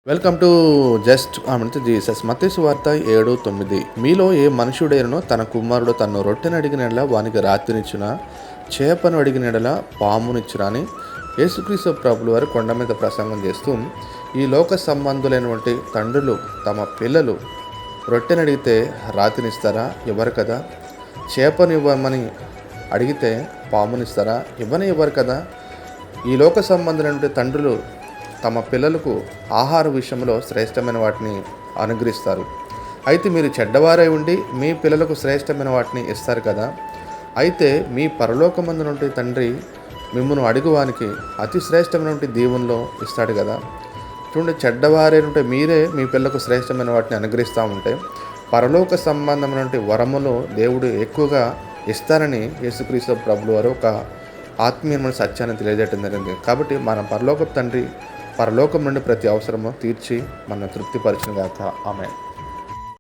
Welcome to just Jesus. మత్తయి సువార్త 7:9. మీలో ఏ మనుషుడైనను తన కుమారుడు తన్ను రొట్టెను అడిగిన యెడల వానికి రాతినిచ్చున, చేపను అడిగిన యెడల పామునిచ్చున అని యేసుక్రీస్తు ప్రభులు వారు కొండ మీద ప్రసంగం చేస్తూ, ఈ లోక సంబంధులైనటువంటి తండ్రులు తమ పిల్లలు రొట్టెను అడిగితే రాతినిస్తారా? ఇవ్వరు కదా. చేపను ఇవ్వమని అడిగితే పామునిస్తారా? ఇవ్వరు కదా. ఈ లోక సంబంధులైనటువంటి తండ్రులు తమ పిల్లలకు ఆహార విషయంలో శ్రేష్టమైన వాటిని అనుగ్రహిస్తారు. అయితే మీరు చెడ్డవారై ఉండి మీ పిల్లలకు శ్రేష్టమైన వాటిని ఇస్తారు కదా. అయితే మీ పరలోకమందునుండి తండ్రి మిమ్మల్ని అడుగువానికి అతి శ్రేష్టమైనటువంటి దీవెనలో ఇస్తాడు కదా. చూడండి, చెడ్డవారై ఉంటే మీరే మీ పిల్లలకు శ్రేష్టమైన వాటిని అనుగ్రహిస్తూ ఉంటే పరలోక సంబంధమైనటువంటి వరములు దేవుడు ఎక్కువగా ఇస్తారని యేసుక్రీస్తు ప్రభులు వారు ఒక ఆత్మీయమైన సత్యాన్ని తెలియజేయడం జరిగింది. కాబట్టి మన పరలోక తండ్రి పరలోకం నుండి ప్రతి అవసరము తీర్చి మన తృప్తిపరచును గాక. ఆమేన్.